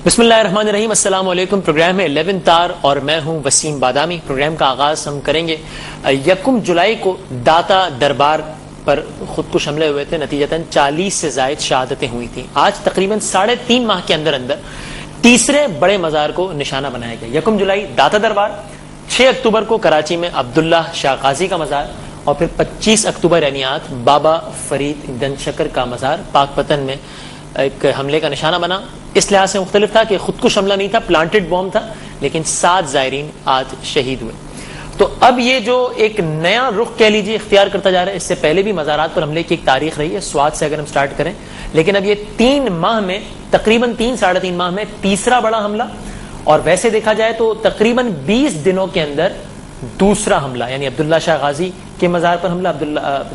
بسم اللہ الرحمن الرحیم. السلام علیکم. پروگرام ہے 11 تار اور میں ہوں وسیم بادامی. پروگرام کا آغاز ہم کریں گے 1 جولائی کو داتا دربار پر خودکش حملے ہوئے تھے. نتیجتاً 40 سے زائد شہادتیں ہوئی تھیں. آج تقریباً 3.5 ماہ کے اندر تیسرے بڑے مزار کو نشانہ بنایا گیا. 1 جولائی داتا دربار، 6 اکتوبر کو کراچی میں عبداللہ شاہ غازی کا مزار، اور پھر 25 اکتوبر یعنی آج بابا فرید گنج شکر کا مزار پاک پتن میں ایک حملے کا نشانہ بنا. اس لحاظ سے مختلف تھا کہ خودکش حملہ نہیں تھا، پلانٹڈ بوم تھا، لیکن 7 زائرین آج شہید ہوئے. تو اب یہ جو ایک نیا رخ کہہ لیجیے اختیار کرتا جا رہا ہے. اس سے پہلے بھی مزارات پر حملے کی ایک تاریخ رہی ہے، سوات سے اگر ہم سٹارٹ کریں، لیکن اب یہ 3 ماہ میں تقریباً 3-3.5 ماہ میں تیسرا بڑا حملہ، اور ویسے دیکھا جائے تو تقریباً 20 دنوں کے اندر دوسرا حملہ، یعنی عبداللہ شاہ غازی کے مزار پر حملہ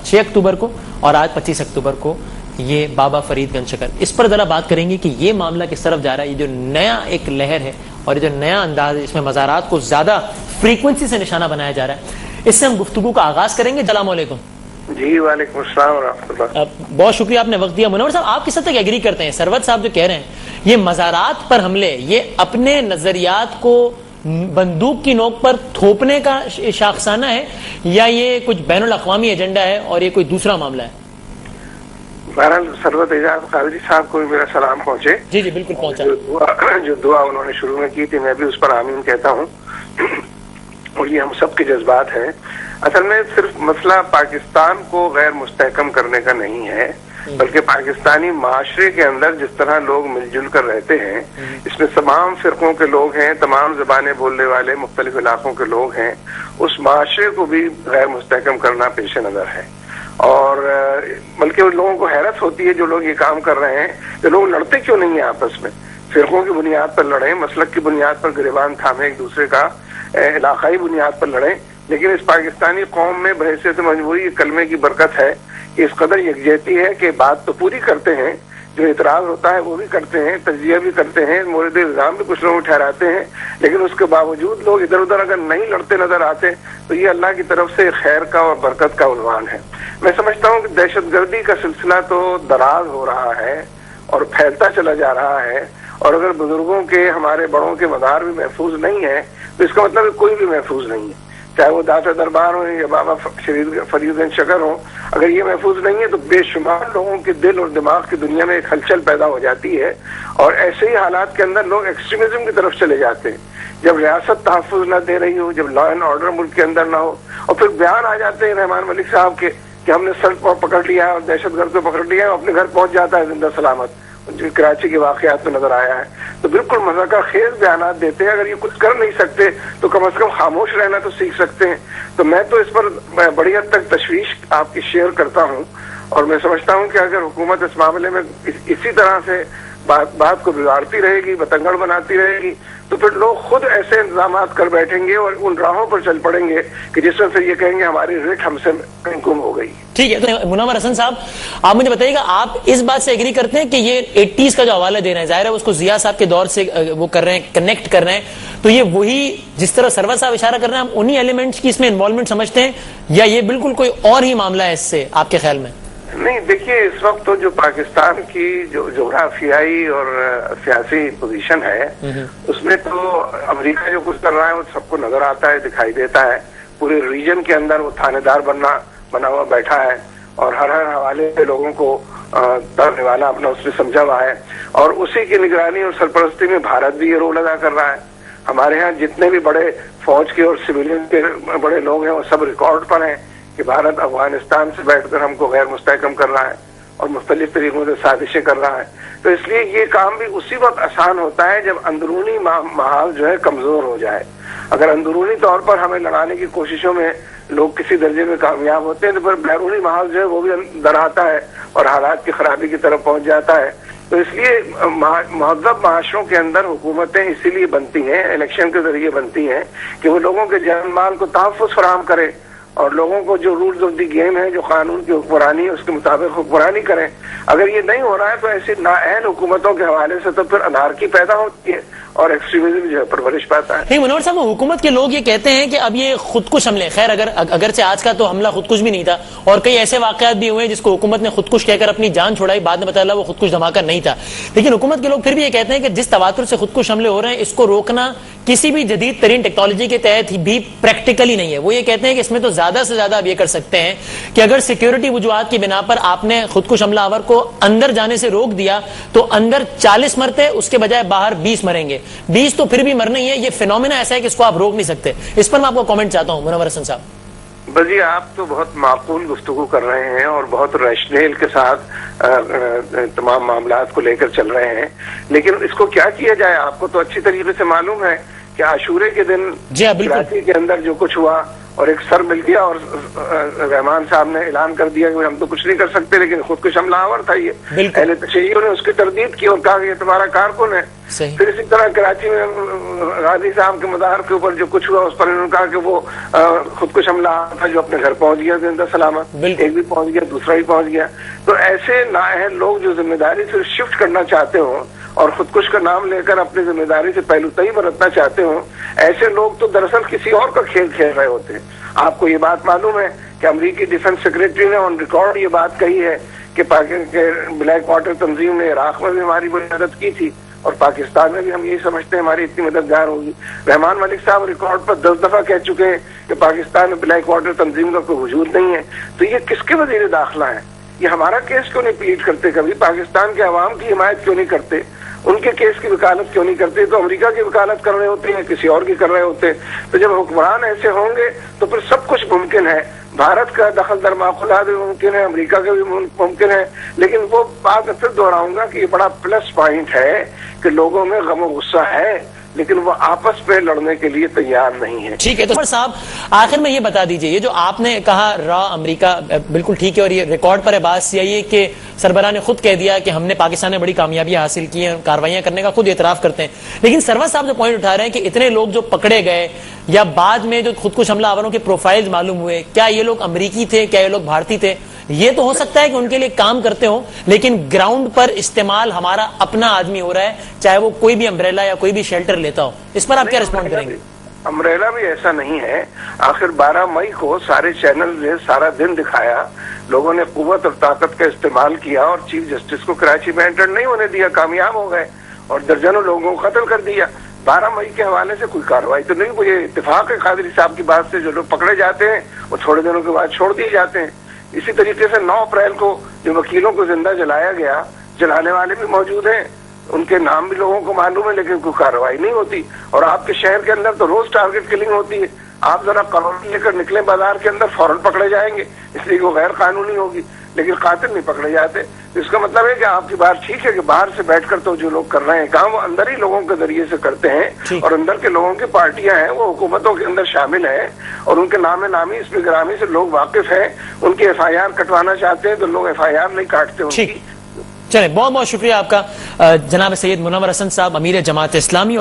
6 اکتوبر کو، اور آج 25 اکتوبر کو یہ بابا فرید گنج شکر. اس پر ذرا بات کریں گے کہ یہ معاملہ کس طرف جا رہا ہے. یہ جو نیا ایک لہر ہے اور یہ جو نیا انداز ہے، اس میں مزارات کو زیادہ فریکوینسی سے نشانہ بنایا جا رہا ہے، اس سے ہم گفتگو کا آغاز کریں گے. السلام علیکم. جی وعلیکم السلام ورحمۃ اللہ. بہت شکریہ آپ نے وقت دیا. منور صاحب، آپ کس حد تک ایگری کرتے ہیں سروت صاحب جو کہہ رہے ہیں یہ مزارات پر حملے یہ اپنے نظریات کو بندوق کی نوک پر تھوپنے کا شاخسانہ ہے، یا یہ کچھ بین الاقوامی ایجنڈا ہے اور یہ کوئی دوسرا معاملہ ہے؟ بہرحال سروت اعجاز قادری صاحب کو بھی میرا سلام پہنچے. جی جی بالکل پہنچا. جو دعا انہوں نے شروع میں کی تھی میں بھی اس پر آمین کہتا ہوں، اور یہ ہم سب کے جذبات ہیں. اصل میں صرف مسئلہ پاکستان کو غیر مستحکم کرنے کا نہیں ہے، بلکہ پاکستانی معاشرے کے اندر جس طرح لوگ مل جل کر رہتے ہیں، اس میں تمام فرقوں کے لوگ ہیں، تمام زبانیں بولنے والے مختلف علاقوں کے لوگ ہیں، اس معاشرے کو بھی غیر مستحکم کرنا پیش نظر ہے. اور بلکہ ان لوگوں کو حیرت ہوتی ہے جو لوگ یہ کام کر رہے ہیں کہ لوگ لڑتے کیوں نہیں ہیں آپس میں. فرقوں کی بنیاد پر لڑیں، مسلک کی بنیاد پر گریبان تھامیں ایک دوسرے کا، علاقائی بنیاد پر لڑیں، لیکن اس پاکستانی قوم میں بحیثیت مجبوری کلمے کی برکت ہے کہ اس قدر یکجہتی ہے کہ بات تو پوری کرتے ہیں، جو اعتراض ہوتا ہے وہ بھی کرتے ہیں، تجزیہ بھی کرتے ہیں، مورد الزام بھی کچھ لوگ ٹھہراتے ہیں، لیکن اس کے باوجود لوگ ادھر ادھر اگر نہیں لڑتے نظر آتے تو یہ اللہ کی طرف سے خیر کا اور برکت کا عنوان ہے. میں سمجھتا ہوں کہ دہشت گردی کا سلسلہ تو دراز ہو رہا ہے اور پھیلتا چلا جا رہا ہے، اور اگر بزرگوں کے، ہمارے بڑوں کے مزار بھی محفوظ نہیں ہے تو اس کا مطلب کوئی بھی محفوظ نہیں ہے، چاہے وہ داتا دربار ہو یا بابا فرید گنج شکر ہو. اگر یہ محفوظ نہیں ہے تو بے شمار لوگوں کے دل اور دماغ کی دنیا میں ایک ہلچل پیدا ہو جاتی ہے، اور ایسے ہی حالات کے اندر لوگ ایکسٹریمزم کی طرف چلے جاتے ہیں. جب ریاست تحفظ نہ دے رہی ہو، جب لا اینڈ آرڈر ملک کے اندر نہ ہو، اور پھر بیان آ جاتے ہیں رحمان ملک صاحب کے کہ ہم نے سڑک پر پکڑ لیا اور دہشت گرد کو پکڑ لیا، اپنے گھر پہنچ جاتا ہے زندہ سلامت، جو کراچی کے واقعات میں نظر آیا ہے. تو بالکل مذاکرہ خیز بیانات دیتے ہیں. اگر یہ کچھ کر نہیں سکتے تو کم از کم خاموش رہنا تو سیکھ سکتے ہیں. تو میں تو اس پر بڑی حد تک تشویش آپ کی شیئر کرتا ہوں، اور میں سمجھتا ہوں کہ اگر حکومت اس معاملے میں اسی طرح سے بات کو بگاڑتی رہے گی، بتنگڑ بناتی رہے گی، تو پھر لوگ خود ایسے انتظامات کر بیٹھیں گے اور ان راہوں پر چل پڑیں گے کہ جس میں پھر یہ کہیں گے ہماری ریٹ ہم سے گم ہو گئی. ٹھیک ہے. تو منور حسن صاحب، آپ مجھے بتائیے گا، آپ اس بات سے ایگری کرتے ہیں کہ یہ 80s کا جو حوالہ دے رہے ہیں، ظاہر ہے اس کو ضیاء صاحب کے دور سے وہ کر رہے ہیں، کنیکٹ کر رہے ہیں، تو یہ وہی جس طرح سروت صاحب اشارہ کر رہے ہیں، ہم انہی ایلیمنٹس کی اس میں انوالومنٹ سمجھتے ہیں، یا یہ بالکل کوئی اور ہی معاملہ ہے اس سے آپ کے خیال میں؟ نہیں، دیکھیے اس وقت تو جو پاکستان کی جو جغرافیائی اور سیاسی پوزیشن ہے اس میں تو امریکہ جو کچھ کر رہا ہے وہ سب کو نظر آتا ہے، دکھائی دیتا ہے. پورے ریجن کے اندر وہ تھانے دار بنا ہوا بیٹھا ہے، اور ہر حوالے سے لوگوں کو کرنے والا اپنا اس میں سمجھا ہوا ہے، اور اسی کی نگرانی اور سرپرستی میں بھارت بھی یہ رول ادا کر رہا ہے. ہمارے ہاں جتنے بھی بڑے فوج کے اور سویلین کے بڑے لوگ ہیں وہ سب ریکارڈ پر ہیں کہ بھارت افغانستان سے بیٹھ کر ہم کو غیر مستحکم کر رہا ہے اور مختلف طریقوں سے سازشیں کر رہا ہے. تو اس لیے یہ کام بھی اسی وقت آسان ہوتا ہے جب اندرونی محاذ جو ہے کمزور ہو جائے. اگر اندرونی طور پر ہمیں لڑانے کی کوششوں میں لوگ کسی درجے میں کامیاب ہوتے ہیں تو پھر بیرونی محاذ جو ہے وہ بھی اندر آتا ہے اور حالات کی خرابی کی طرف پہنچ جاتا ہے. تو اس لیے مہذب معاشروں کے اندر حکومتیں اسی لیے بنتی ہیں، الیکشن کے ذریعے بنتی ہیں کہ وہ لوگوں کے جان مال کو تحفظ فراہم کرے اور لوگوں کو جو رولز آف دی گیم ہے، جو قانون کی حکمرانی ہے، اس کے مطابق حکمرانی کریں. اگر یہ نہیں ہو رہا ہے تو ایسی نااہل حکومتوں کے حوالے سے تو پھر انارکی پیدا ہوتی ہے اور ایکسٹریمزم جو ہے پرورش پاتا ہے. نہیں منور صاحب، حکومت کے لوگ یہ کہتے ہیں کہ اب یہ خود کش حملے، خیر اگرچہ آج کا تو حملہ خود کش بھی نہیں تھا اور کئی ایسے واقعات بھی ہوئے جس کو حکومت نے خود کش کہہ کر اپنی جان چھوڑائی، بعد میں بتایا وہ خود کش دھماکہ نہیں تھا، لیکن حکومت کے لوگ پھر بھی یہ کہتے ہیں کہ جس تواتر سے خود کش حملے ہو رہے ہیں اس کو روکنا کسی بھی جدید ترین ٹیکنالوجی کے تحت بھی پریکٹیکلی نہیں ہے. وہ یہ کہتے ہیں کہ اس میں تو زیادہ سے زیادہ اب یہ کر سکتے ہیں کہ اگر سیکیورٹی وجوہات کی بنا پر آپ نے خود کش حملہ آور کو اندر جانے سے روک دیا تو اندر 40 مرتے اس کے بجائے باہر 20 مریں گے. 20 تو پھر بھی مرنا ہی ہے. یہ فینومینا ایسا ہے کہ اس کو آپ روک نہیں سکتے. اس پر میں آپ کو کامنٹ چاہتا ہوں منور حسن صاحب. بجی آپ تو بہت معقول گفتگو کر رہے ہیں اور بہت ریشنل کے ساتھ تمام معاملات کو لے کر چل رہے ہیں، لیکن اس کو کیا کیا جائے؟ آپ کو تو اچھی طریقے سے معلوم ہے کہ عاشورے کے دن کراچی کے اندر جو کچھ ہوا اور ایک سر مل گیا اور رحمان صاحب نے اعلان کر دیا کہ ہم تو کچھ نہیں کر سکتے، لیکن خود کش حملہ آور تھا یہ. اہل تشیعوں نے اس کی تردید کی اور کہا کہ یہ تمہارا کارکن ہے. پھر اسی طرح کراچی میں غازی صاحب کے مزار کے اوپر جو کچھ ہوا اس پر انہوں نے کہا کہ وہ خود کش حملہ تھا جو اپنے گھر پہنچ گیا زندہ سلامت. ایک بھی پہنچ گیا، دوسرا بھی پہنچ گیا. تو ایسے نااہل لوگ جو ذمہ داری سے شفٹ کرنا چاہتے ہوں اور خود کش کا نام لے کر اپنی ذمہ داری سے پہلو تئی برتنا چاہتے ہوں، ایسے لوگ تو دراصل کسی اور کا کھیل کھیل رہے ہوتے ہیں. آپ کو یہ بات معلوم ہے کہ امریکی ڈیفنس سیکریٹری نے آن ریکارڈ یہ بات کہی ہے کہ بلیک واٹر تنظیم نے عراق میں بھی ہماری مدد کی تھی اور پاکستان میں بھی ہم یہی سمجھتے ہیں ہماری اتنی مددگار ہوگی. رحمان ملک صاحب ریکارڈ پر 10 دفعہ کہہ چکے ہیں کہ پاکستان میں بلیک واٹر تنظیم کا کوئی وجود نہیں ہے. تو یہ کس کے وزیر داخلہ ہیں؟ یہ ہمارا کیس کیوں نہیں پلیٹ کرتے؟ کبھی پاکستان کے عوام کی حمایت کیوں نہیں کرتے؟ ان کے کیس کی وکالت کیوں نہیں کرتے؟ تو امریکہ کی وکالت کر رہے ہوتے ہیں، کسی اور کی کر رہے ہوتے ہیں. تو جب حکمران ایسے ہوں گے تو پھر سب کچھ ممکن ہے. بھارت کا دخل در معقولات بھی ممکن ہے، امریکہ کا بھی ممکن ہے. لیکن وہ بات پھر دہراؤں گا کہ یہ بڑا پلس پوائنٹ ہے کہ لوگوں میں غم و غصہ ہے لیکن وہ آپس پہ لڑنے کے لیے تیار نہیں ہے. ٹھیک ہے. تو صاحب آخر میں یہ بتا دیجئے، یہ جو آپ نے کہا را امریکہ بالکل ٹھیک ہے اور یہ ریکارڈ پر ہے بات CIA کہ سربراہ نے خود کہہ دیا کہ ہم نے پاکستان میں بڑی کامیابیاں حاصل کی ہیں، کاروائیاں کرنے کا خود اعتراف کرتے ہیں، لیکن سرور صاحب جو پوائنٹ اٹھا رہے ہیں کہ اتنے لوگ جو پکڑے گئے یا بعد میں جو خود کش حملہ آوروں کے پروفائلز معلوم ہوئے، کیا یہ لوگ امریکی تھے، کیا یہ لوگ بھارتی تھے؟ یہ تو ہو سکتا ہے کہ ان کے لیے کام کرتے ہوں، لیکن گراؤنڈ پر استعمال ہمارا اپنا آدمی ہو رہا ہے، چاہے وہ کوئی بھی امبریلا یا کوئی بھی شیلٹر لیتا ہو. اس پر آپ کیا رسپونڈ کریں گے؟ امبریلا بھی ایسا نہیں ہے. آخر 12 مئی کو سارے چینل نے سارا دن دکھایا، لوگوں نے قوت اور طاقت کا استعمال کیا اور چیف جسٹس کو کراچی میں انٹر نہیں ہونے دیا، کامیاب ہو گئے اور درجنوں لوگوں کو قتل کر دیا. 12 مئی کے حوالے سے کوئی کارروائی تو نہیں. کوئی اتفاق ہے قادری صاحب کی بات سے؟ جو لوگ پکڑے جاتے ہیں وہ تھوڑے دنوں کے بعد چھوڑ دیے جاتے ہیں. اسی طریقے سے 9 اپریل کو جو وکیلوں کو زندہ جلایا گیا، جلانے والے بھی موجود ہیں، ان کے نام بھی لوگوں کو معلوم ہے، لیکن کوئی کارروائی نہیں ہوتی. اور آپ کے شہر کے اندر تو روز ٹارگٹ کلنگ ہوتی ہے. آپ ذرا قانون لے کر نکلیں بازار کے اندر، فوراً پکڑے جائیں گے، اس لیے وہ غیر قانونی ہوگی، لیکن قاتل نہیں پکڑے جاتے. اس کا مطلب ہے کہ آپ کی بات ٹھیک ہے کہ باہر سے بیٹھ کر تو جو لوگ کر رہے ہیں کام وہ اندر ہی لوگوں کے ذریعے سے کرتے ہیں اور اندر کے لوگوں کی پارٹیاں ہیں وہ حکومتوں کے اندر شامل ہیں اور ان کے نام نامی اس پہ گرامی سے لوگ واقف ہیں. ان کی FIR کٹوانا چاہتے ہیں تو لوگ FIR نہیں کاٹتے ان کی. چلیں، بہت بہت شکریہ آپ کا جناب سید منور حسن صاحب، امیر جماعت اسلامی.